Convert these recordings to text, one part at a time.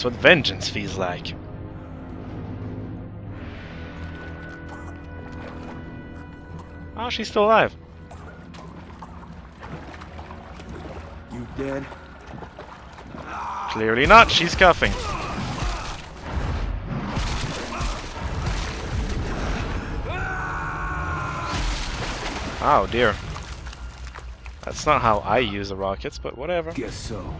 That's what vengeance feels like. Oh, she's still alive. You dead? Clearly not. She's cuffing. Oh dear. That's not how I use the rockets, but whatever. Guess so.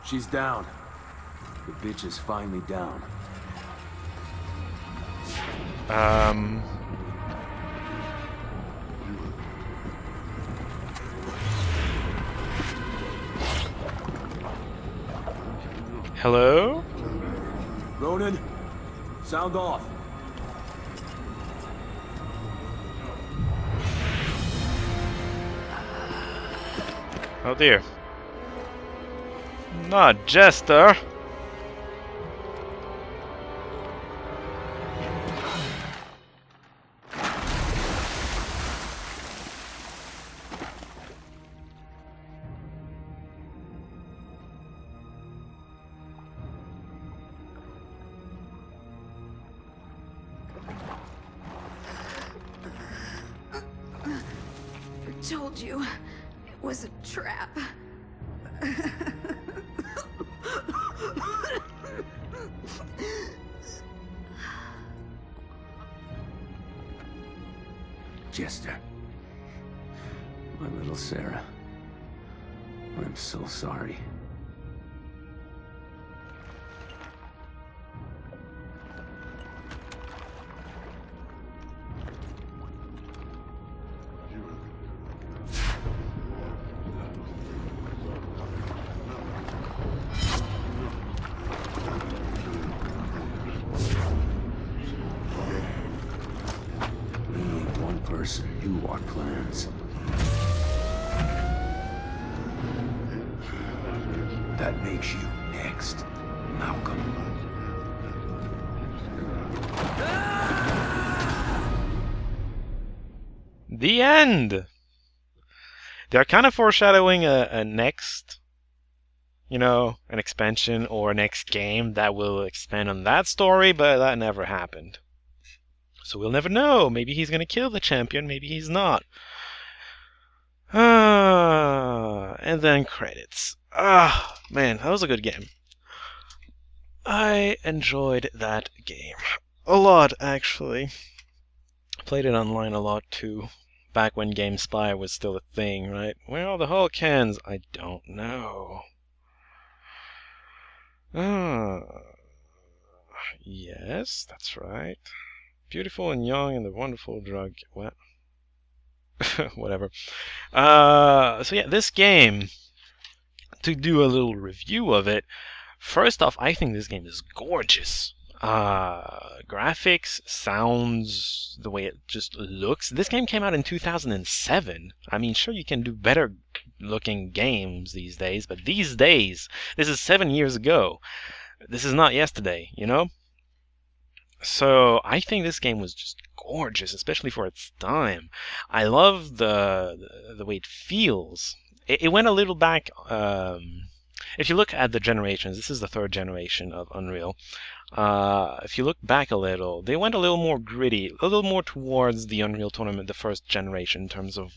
She's down. The bitch is finally down. Hello? Ronan, sound off. Oh dear. Not Jester. I told you it was a trap. Jester. My little Sarah. I'm so sorry. Only one person knew our plans. That makes you next, Malcolm. The end! They're kind of foreshadowing a next, you know, an expansion or a next game that will expand on that story, but that never happened. So we'll never know. Maybe he's gonna kill the champion, maybe he's not. And then credits. Man, that was a good game. I enjoyed that game. A lot, actually. Played it online a lot, too. Back when GameSpy was still a thing, right? Where are the Hulk hands? I don't know. Yes, that's right. Beautiful and young and the wonderful drug. What? Whatever. So yeah, this game, to do a little review of it, first off, I think this game is gorgeous. Graphics, sounds, the way it just looks. This game came out in 2007. I mean, sure, you can do better looking games these days, but these days, this is 7 years ago. This is not yesterday, you know? So I think this game was just gorgeous, especially for its time. I love the way it feels. It went a little back. If you look at the generations, this is the third generation of Unreal. If you look back a little, they went a little more gritty, a little more towards the Unreal Tournament, the first generation, in terms of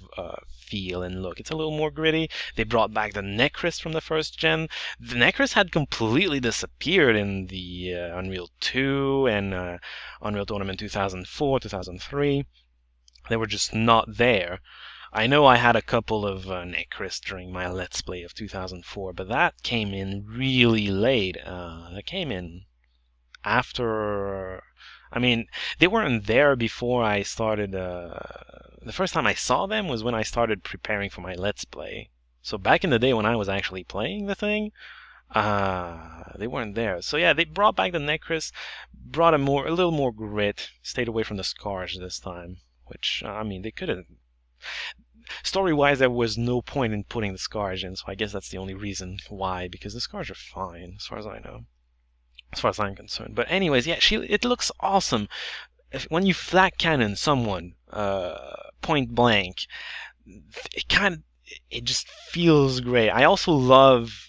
feel and look. It's a little more gritty. They brought back the Necris from the first gen. The Necris had completely disappeared in the Unreal 2 and Unreal Tournament 2004, 2003. They were just not there. I know I had a couple of Necris during my Let's Play of 2004, but that came in really late. That came in after. I mean, they weren't there before I started. The first time I saw them was when I started preparing for my Let's Play. So back in the day when I was actually playing the thing, they weren't there. So yeah, they brought back the Necris, brought a little more grit, stayed away from the Scourge this time. Which I mean, they could have. Story-wise, there was no point in putting the Scourge in, so I guess that's the only reason why, because the Scourge are fine, as far as I know. As far as I'm concerned. But anyways, yeah, it looks awesome. When you flat cannon someone, point blank, it just feels great. I also love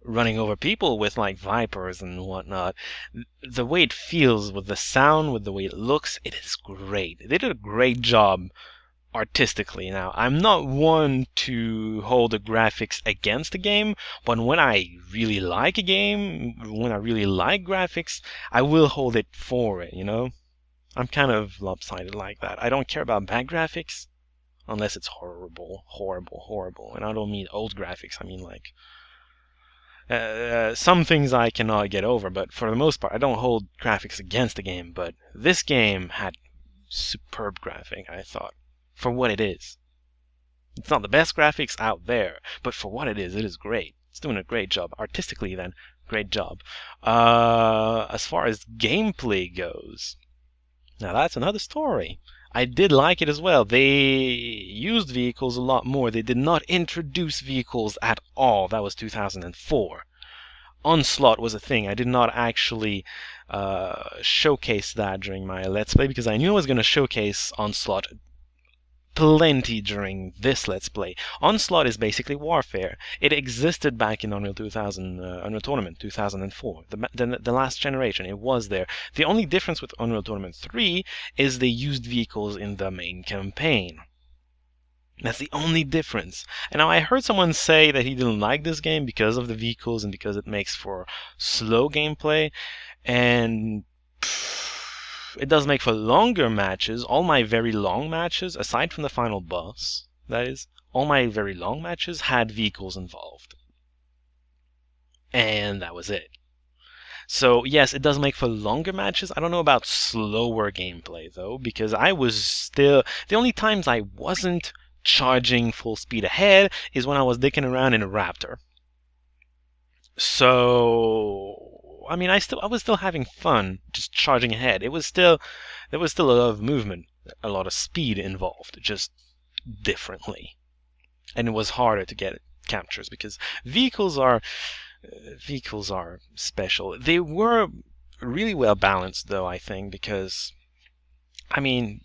running over people with like Vipers and whatnot. The way it feels with the sound, with the way it looks, it is great. They did a great job artistically. Now, I'm not one to hold the graphics against a game, but when I really like a game, when I really like graphics, I will hold it for it, you know? I'm kind of lopsided like that. I don't care about bad graphics unless it's horrible, horrible, horrible. And I don't mean old graphics, I mean like some things I cannot get over, but for the most part, I don't hold graphics against the game. But this game had superb graphic, I thought, for what it is. It's not the best graphics out there, but for what it is great. It's doing a great job. Artistically, then, great job. As far as gameplay goes, now that's another story. I did like it as well. They used vehicles a lot more. They did not introduce vehicles at all. That was 2004. Onslaught was a thing. I did not actually showcase that during my Let's Play because I knew I was going to showcase Onslaught plenty during this Let's Play. Onslaught is basically warfare. It existed back in Unreal 2000, Unreal Tournament 2004, the last generation. It was there. The only difference with Unreal Tournament 3 is they used vehicles in the main campaign. That's the only difference. And now I heard someone say that he didn't like this game because of the vehicles and because it makes for slow gameplay. And it does make for longer matches. All my very long matches, aside from the final boss, that is, all my very long matches had vehicles involved. And that was it. So yes, it does make for longer matches. I don't know about slower gameplay though, because I was still... The only times I wasn't charging full speed ahead is when I was dicking around in a Raptor. So I mean, I was still having fun just charging ahead. There was still a lot of movement, a lot of speed involved, just differently. And it was harder to get captures because vehicles are special. They were really well balanced though, I think, because I mean,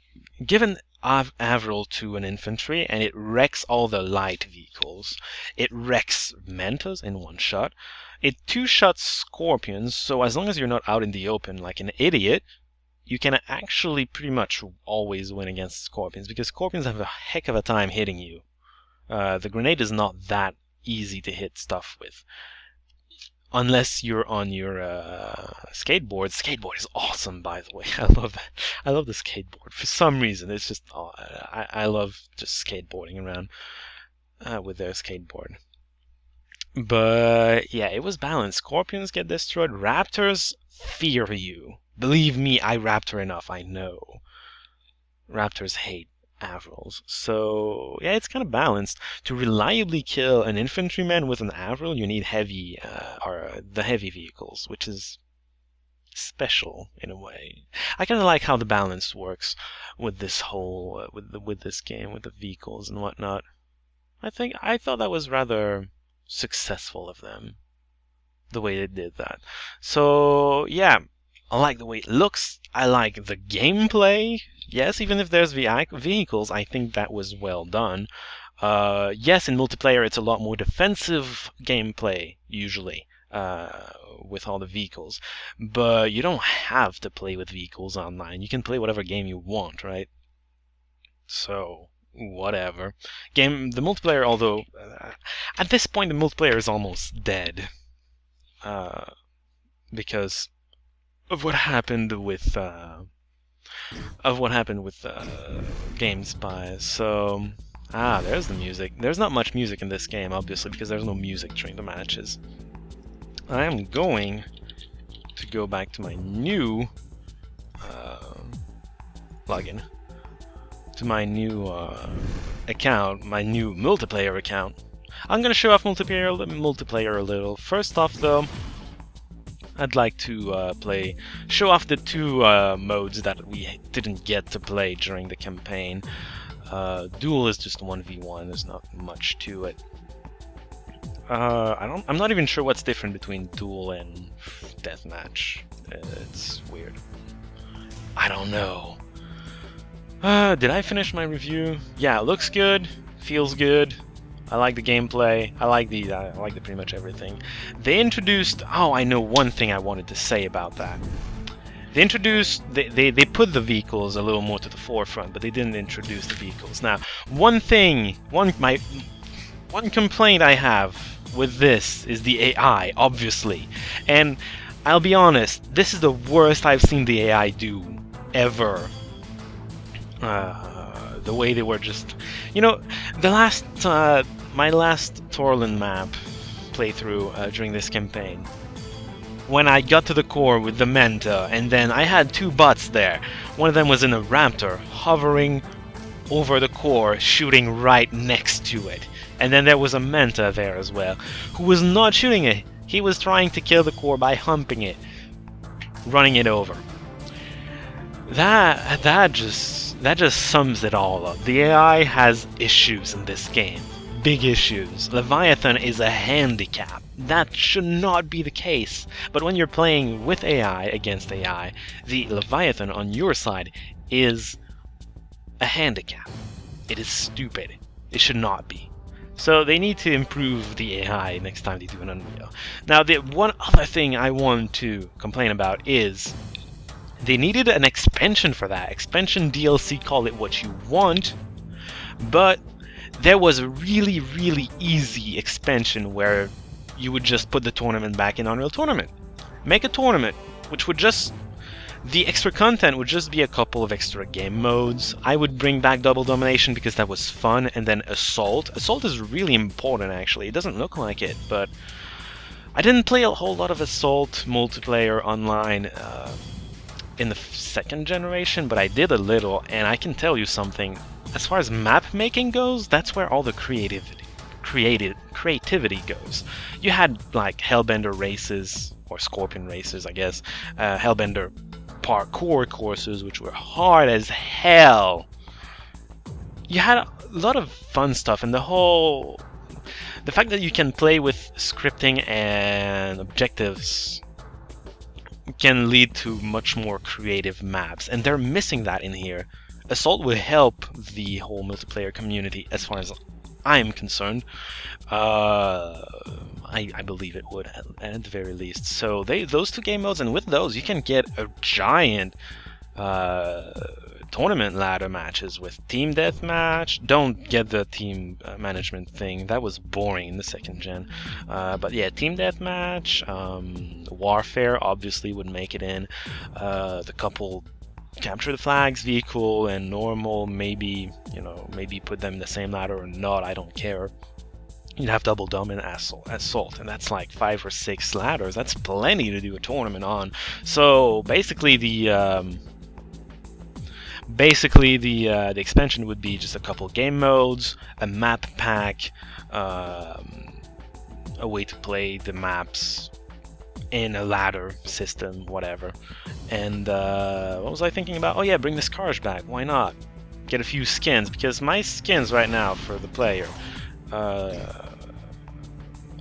given Avril to an infantry and it wrecks all the light vehicles. It wrecks Mentos in one shot. It two-shots Scorpions, so as long as you're not out in the open like an idiot, you can actually pretty much always win against Scorpions, because Scorpions have a heck of a time hitting you. The grenade is not that easy to hit stuff with. Unless you're on your skateboard. Skateboard is awesome, by the way. I love that. I love the skateboard. For some reason, it's just... I love just skateboarding around with their skateboard. But, yeah, it was balanced. Scorpions get destroyed. Raptors fear you. Believe me, I Raptor enough. I know. Raptors hate Avrils. So, yeah, it's kind of balanced. To reliably kill an infantryman with an Avril, you need heavy, the heavy vehicles, which is special in a way. I kind of like how the balance works with this whole, with this game, with the vehicles and whatnot. I thought that was rather successful of them, the way they did that. So, yeah, I like the way it looks. I like the gameplay. Yes, even if there's vehicles, I think that was well done. Yes, in multiplayer it's a lot more defensive gameplay, usually, with all the vehicles. But you don't have to play with vehicles online. You can play whatever game you want, right? So, whatever. The multiplayer, although, at this point the multiplayer is almost dead. Because of what happened with GameSpy. So, there's the music. There's not much music in this game, obviously, because there's no music during the matches. I am going to go back to my new login, to my new account, my new multiplayer account. I'm gonna show off multiplayer a little. First off, though, I'd like to show off the two modes that we didn't get to play during the campaign. Duel is just 1v1. There's not much to it. I'm not even sure what's different between Duel and Deathmatch. It's weird. I don't know. Did I finish my review? Yeah, it looks good, feels good. I like the gameplay. I like the pretty much everything. They introduced. Oh, I know one thing I wanted to say about that. They put the vehicles a little more to the forefront, but they didn't introduce the vehicles. Now, one complaint I have with this is the AI, obviously. And I'll be honest, this is the worst I've seen the AI do ever. The way they were just, you know, my last Torland map playthrough during this campaign, when I got to the core with the Manta, and then I had two bots there. One of them was in a Raptor, hovering over the core, shooting right next to it. And then there was a Manta there as well, who was not shooting it. He was trying to kill the core by humping it, running it over. That just sums it all up. The AI has issues in this game. Big issues. Leviathan is a handicap. That should not be the case. But when you're playing with AI against AI, the Leviathan on your side is a handicap. It is stupid. It should not be. So they need to improve the AI next time they do an Unreal. Now, the one other thing I want to complain about is they needed an expansion for that. Expansion DLC, call it what you want, but there was a really, really easy expansion where you would just put the tournament back in Unreal Tournament. Make a tournament, which would just... The extra content would just be a couple of extra game modes. I would bring back Double Domination because that was fun, and then Assault. Assault is really important, actually. It doesn't look like it, but... I didn't play a whole lot of Assault multiplayer online in the second generation, but I did a little, and I can tell you something. As far as map making goes, that's where all the creativity goes. You had like Hellbender races, or Scorpion races, I guess. Hellbender parkour courses, which were hard as hell. You had a lot of fun stuff, and the fact that you can play with scripting and objectives can lead to much more creative maps, and they're missing that in here. Assault will help the whole multiplayer community as far as I'm concerned. I believe it would at the very least. So those two game modes, and with those you can get a giant tournament ladder matches with team deathmatch. Don't get the team management thing, that was boring in the second gen. But yeah, team deathmatch, warfare obviously would make it in. The couple capture the flags vehicle and normal, maybe, you know, maybe put them in the same ladder or not, I don't care. You'd have Double Dome and Assault, and that's like 5 or 6 ladders. That's plenty to do a tournament on. So basically the expansion would be just a couple game modes, a map pack, a way to play the maps in a ladder system, whatever. And what was I thinking about? Oh yeah, bring the Scourge back. Why not? Get a few skins, because my skins right now for the player,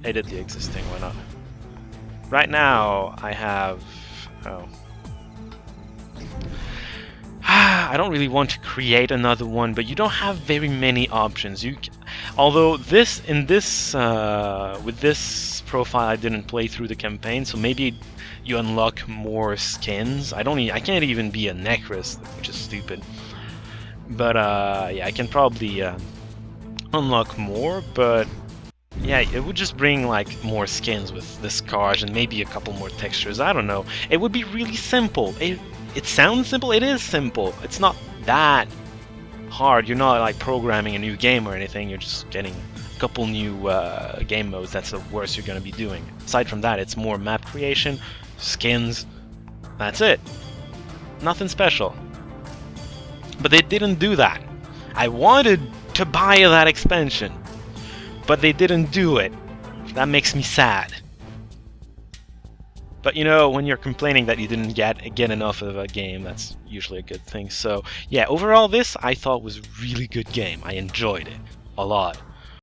edit the existing, why not? Right now I have... oh. I don't really want to create another one, but you don't have very many options. Although with this profile I didn't play through the campaign, so maybe you unlock more skins. I can't even be a Necrus, which is stupid. But yeah, I can probably unlock more, but yeah, it would just bring like more skins with the Scourge and maybe a couple more textures. I don't know. It would be really simple. It sounds simple. It is simple. It's not that hard. You're not like programming a new game or anything. You're just getting a couple new game modes. That's the worst you're going to be doing. Aside from that, it's more map creation, skins. That's it. Nothing special. But they didn't do that. I wanted to buy that expansion, but they didn't do it. That makes me sad. But you know, when you're complaining that you didn't get enough of a game, that's usually a good thing. So yeah, overall this I thought was a really good game. I enjoyed it a lot.